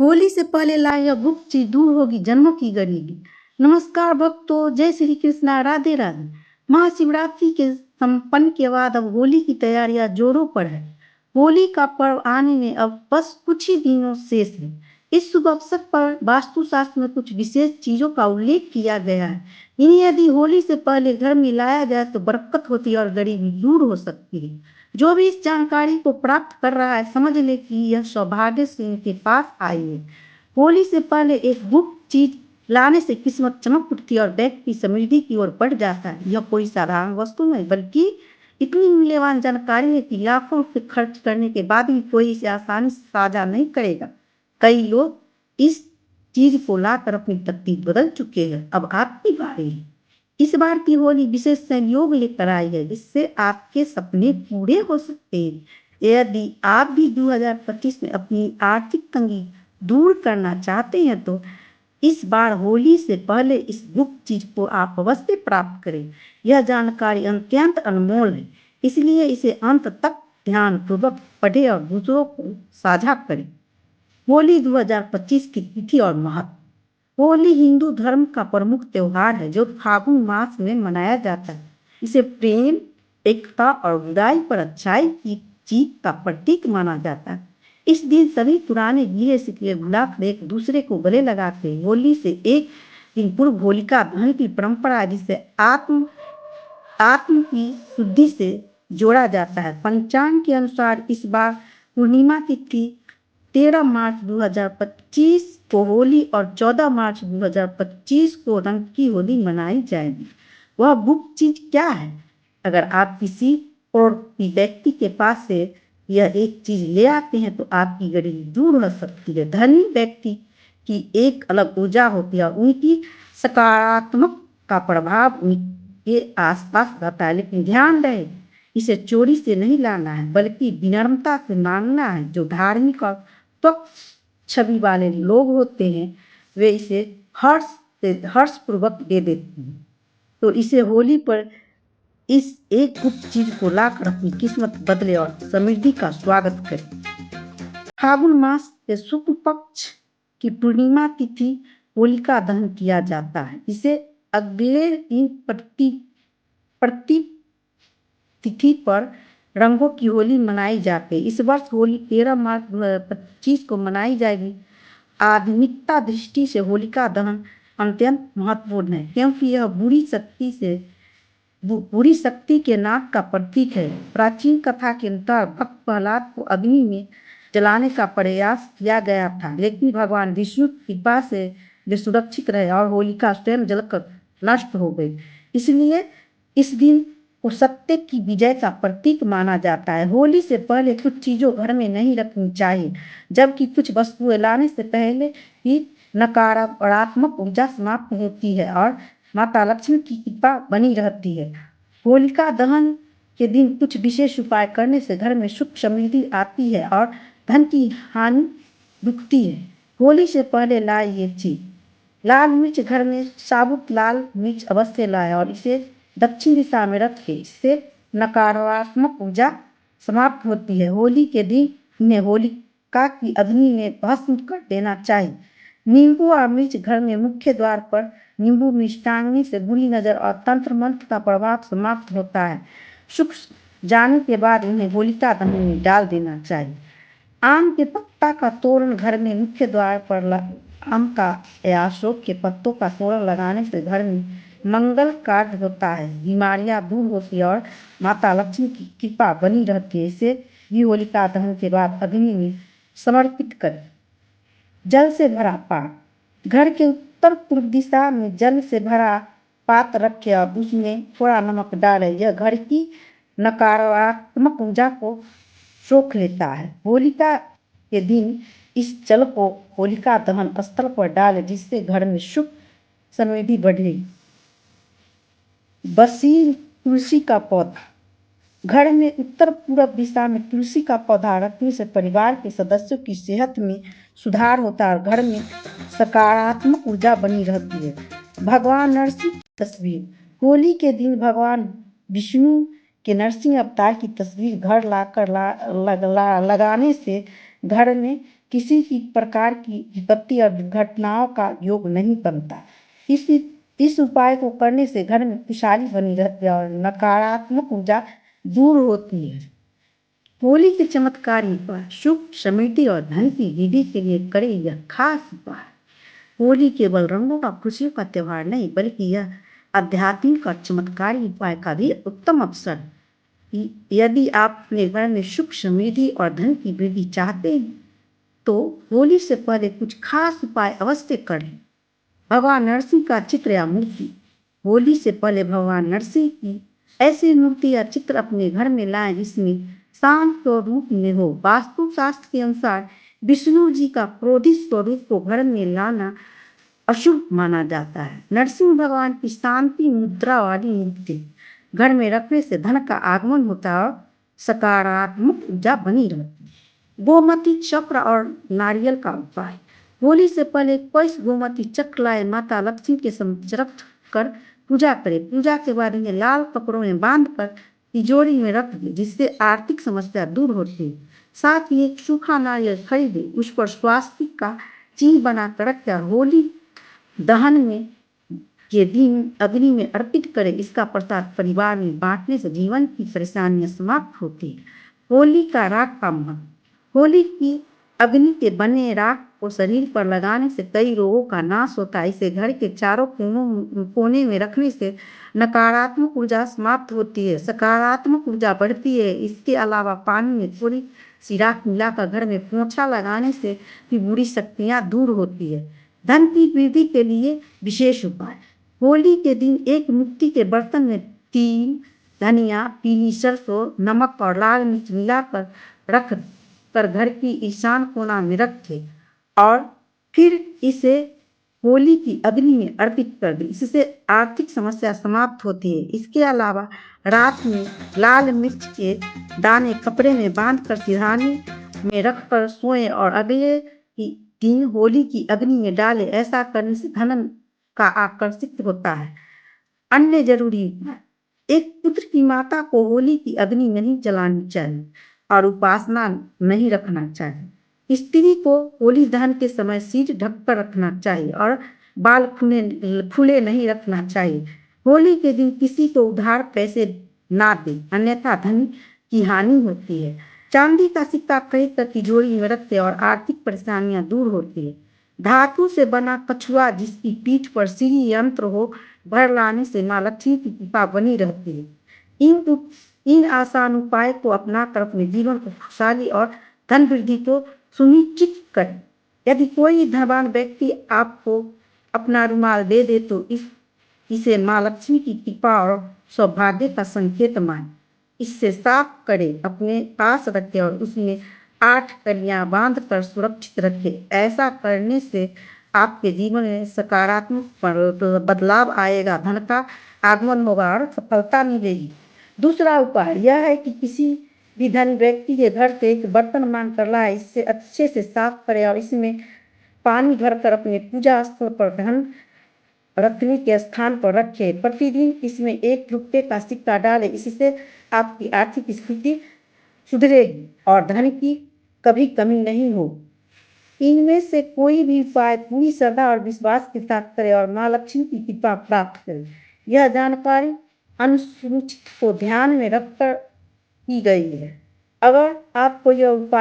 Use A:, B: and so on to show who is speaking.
A: होली से पहले लाए यह गुप्त चीज दूर होगी जन्मों की गरीबी। नमस्कार भक्तों, जय श्री कृष्णा, राधे राधे। महाशिवरात्रि के संपन्न के बाद अब होली की तैयारियां जोरों पर है। होली का पर्व आने में अब बस कुछ ही दिनों शेष है। इस शुभ अवसर पर वास्तुशास्त्र में कुछ विशेष चीजों का उल्लेख किया गया है। इन्हें यदि होली से पहले घर में लाया जाए तो बरकत होती है और गरीबी दूर हो सकती है। जो भी इस जानकारी को प्राप्त कर रहा है समझ ले कि यह सौभाग्य से इनके पास आई है। होली से पहले एक गुप्त चीज लाने से किस्मत चमक उठती है और व्यक्ति समृद्धि की ओर बढ़ जाता है। यह कोई साधारण वस्तु नहीं बल्कि इतनी मूल्यवान जानकारी है कि लाखों रुपए खर्च करने के बाद भी कोई इसे आसानी से साझा नहीं करेगा। कई लोग इस चीज को लाकर अपनी तकदीर बदल चुके हैं। अब आपकी बारी है। इस बार की होली विशेष संयोग लेकर आई है जिससे आपके सपने पूरे हो सकते हैं। यदि आप भी 2025 में अपनी आर्थिक तंगी दूर करना चाहते हैं तो इस बार होली से पहले इस गुप्त चीज को आप अवश्य प्राप्त करें। यह जानकारी अत्यंत अनमोल है, इसलिए इसे अंत तक ध्यानपूर्वक पढ़ें और दूसरों को साझा करें। होली 2025 की तिथि और महत्व। होली हिंदू धर्म का प्रमुख त्योहार है जो फागुन मास में मनाया जाता है। इसे प्रेम, एकता और बुराई पर अच्छाई की जीत का प्रतीक माना जाता है। इस दिन सभी पुराने गिले शिकवे भुलाकर एक दूसरे को गले लगाते हैं। होली से एक दिन पूर्व होलिका दहन की परंपरा है जिसे आत्म की शुद्धि से जोड़ा जाता है। पंचांग के अनुसार इस बार पूर्णिमा तिथि 13 मार्च 2025 को होली और 14 मार्च 2025 को रंग की होली मनाई जाएगी। वह गुप्त चीज क्या है? अगर आप किसी और व्यक्ति के पास से यह एक चीज ले आते हैं तो आपकी गरीबी दूर हो सकती है। धनी व्यक्ति की एक अलग ऊर्जा होती है और उनकी सकारात्मक का प्रभाव उनके आसपास रहता है। लेकिन ध्यान रहे, इसे चोरी से नहीं लाना है बल्कि विनम्रता से मांगना है। जो धार्मिक और स्वच्छ छवि वाले लोग होते हैं वे इसे हर्षपूर्वक दे देते हैं। तो इसे होली पर इस एक गुप्त चीज को लाकर अपनी किस्मत बदले और समृद्धि का स्वागत करें। फागुन मास के शुक्ल पक्ष की पूर्णिमा तिथि होलिका दहन किया जाता है। इसे अगले दिन प्रति तिथि पर रंगों की होली मनाई जाती है। इस वर्ष होली 13 मार्च 2025 को मनाई जाएगी। आधुनिकता दृष्टि से होलिका दहन अत्यंत महत्वपूर्ण है क्योंकि यह बुरी शक्ति के नाश का प्रतीक है। प्राचीन कथा के अनुसार भक्त प्रहलाद को अग्नि में जलाने का प्रयास किया गया था, लेकिन भगवान विष्णु की कृपा से वे सुरक्षित रहे और होलिका स्वयं जलकर नष्ट हो गई। इसलिए इस दिन को सत्य की विजय का प्रतीक माना जाता है। होली से पहले कुछ चीजों घर में नहीं रखनी चाहिए, जबकि कुछ वस्तुएं लाने से पहले ही नकारात्मक ऊर्जा समाप्त होती है और माता लक्ष्मी की कृपा बनी रहती है। होलिका दहन के दिन कुछ विशेष उपाय करने से घर में सुख समृद्धि आती है और धन की हानि रुकती है। होली से पहले लाए ये चीज: लाल मिर्च। घर में साबुत लाल मिर्च अवश्य लाए और इसे दक्षिण दिशा में रखें। इससे नकारात्मक ऊर्जा समाप्त होती है। होली के दिन इन्हें होलिका की अग्नि में भस्म कर देना चाहिए। नींबू और मिर्च। घर में मुख्य द्वार पर नींबू मिर्च टांगने से बुरी नजर और तंत्र मंत्र का प्रभाव समाप्त होता है। सूख जाने के बाद इन्हें होलिका दहन में डाल देना चाहिए। आम के पत्ता का तोरण। घर में मुख्य द्वार पर आम का या अशोक के पत्तों का तोरण लगाने से घर में मंगल कार्य होता है, बीमारियां दूर होती है और माता लक्ष्मी की कृपा बनी रहती है। इसे भी होलिका दहन के बाद अग्नि में समर्पित करें। जल से भरा पात्र। घर के उत्तर पूर्व दिशा में जल से भरा पात्र रखें और उसमें थोड़ा नमक डालें। यह घर की नकारात्मक ऊर्जा को सोख लेता है। होलिका के दिन इस जल को होलिका दहन स्थल पर डालें जिससे घर में सुख समृद्धि बढ़ेगी। बसीर तुलसी का पौधा। घर में उत्तर पूर्व दिशा में तुलसी का पौधा रखने से परिवार के सदस्यों की सेहत में सुधार होता है और घर में सकारात्मक ऊर्जा बनी रहती है। भगवान नरसिंह की तस्वीर। होली के दिन भगवान विष्णु के नरसिंह अवतार की तस्वीर घर लाकर लगाने से घर में किसी भी प्रकार की विपत्ति और दुर्घटनाओं का योग नहीं बनता। इस उपाय को करने से घर में खुशहाली बनी रहती है और नकारात्मक ऊर्जा दूर होती है। होली के चमत्कारी उपाय सुख समृद्धि और धन की वृद्धि के लिए करें यह खास उपाय। होली केवल रंगों का खुशियों का त्योहार नहीं बल्कि यह आध्यात्मिक और चमत्कारी उपाय का भी उत्तम अवसर है। यदि आप अपने घर में सुख समृद्धि और धन की वृद्धि चाहते हैं तो होली से पहले कुछ खास उपाय अवश्य करें। भगवान नरसिंह का चित्र या मूर्ति। होली से पहले भगवान नरसिंह की ऐसी मूर्ति या चित्र अपने घर में लाएं जिसमें शांत स्वरूप में हो। वास्तु शास्त्र के अनुसार विष्णु जी का क्रोधित स्वरूप को घर में लाना अशुभ माना जाता है। नरसिंह भगवान की शांति मुद्रा वाली मूर्ति घर में रखने से धन का आगमन होता है और सकारात्मक ऊर्जा बनी रहती है। गोमती चक्र और नारियल का उपाय। होली से पहले कोई गोमती चक्र लाए माता लक्ष्मी के समक्ष रख कर पूजा करें। पूजा के बाद इन्हें लाल कपड़ों में बांध कर तिजोरी में रख दें जिससे आर्थिक समस्या दूर होती है। साथ ही एक सूखा नारियल खरीदे उस पर स्वास्तिक का चिन्ह बनाकर रखें और होली दहन में के दिन अग्नि में अर्पित करें। इसका प्रसाद परिवार में बांटने से जीवन की परेशानियां समाप्त होती है। होली का राख का महत्व। होली की अग्नि के बने राख को शरीर पर लगाने से कई रोगों का नाश होता है। इसे घर के चारों कोने में रखने से नकारात्मक ऊर्जा समाप्त होती है, सकारात्मक ऊर्जा बढ़ती है। इसके अलावा पानी में थोड़ी सी राख मिलाकर घर में पोंछा लगाने से भी बुरी शक्तियां दूर होती है। धन की वृद्धि के लिए विशेष उपाय। होली के दिन एक मिट्टी के बर्तन में तिल, धनिया, पीली सरसों, नमक और लाल मिर्च मिलाकर रख कर घर की ईशान कोना में रखें और फिर इसे होली की अग्नि में अर्पित कर दें। इससे आर्थिक समस्या समाप्त होती है। इसके अलावा रात में लाल मिर्च के दाने कपड़े में बांध कर सिरहाने में रख कर सोएं और अगले दिन होली की अग्नि में डालें। ऐसा करने से धन का आकर्षित होता है। अन्य जरूरी उपाय। एक पुत्र की माता को होली की अग्नि नहीं जलानी चाहिए और उपासना नहीं रखना चाहिए। स्त्री को होली दहन के समय सिर ढककर रखना चाहिए और बाल खुले नहीं रखना चाहिए। होली के दिन किसी को उधार पैसे ना दे अन्यथा धन की हानि होती है। चांदी का सिक्का खरीद कर तिजोरी में रखते और आर्थिक परेशानियां दूर होती है। धातु से बना कछुआ जिसकी पीठ पर श्री यंत्र हो भर लाने से माँ लक्ष्मी की कृपा बनी रहती है। इन आसान उपाय को अपनाकर अपने जीवन को खुशहाली और धन वृद्धि को सुनिश्चित करें। यदि कोई धनवान व्यक्ति आपको अपना रुमाल दे दे तो इसे माँ लक्ष्मी की कृपा और सौभाग्य का संकेत माने। इससे साफ करें, अपने पास रखें और उसमें 8 कलियां बांध कर सुरक्षित रखें। ऐसा करने से आपके जीवन में सकारात्मक बदलाव आएगा, धन का आगमन होगा और सफलता मिलेगी। दूसरा उपाय यह है कि किसी भी धनी व्यक्ति के घर से एक बर्तन मांग कर लाए, इससे अच्छे से साफ करें और इसमें पानी भरकर अपने पूजा स्थल पर धन रखने के स्थान पर रखें। प्रतिदिन इसमें 1 रुपये का सिक्का डालें। इससे आपकी आर्थिक स्थिति सुधरेगी और धन की कभी कमी नहीं हो। इनमें से कोई भी उपाय पूरी श्रद्धा और विश्वास के साथ करें और माँ लक्ष्मी की कृपा प्राप्त करें। यह जानकारी अनुसूचित को ध्यान में रखकर की गई है। अगर आपको यह उपाय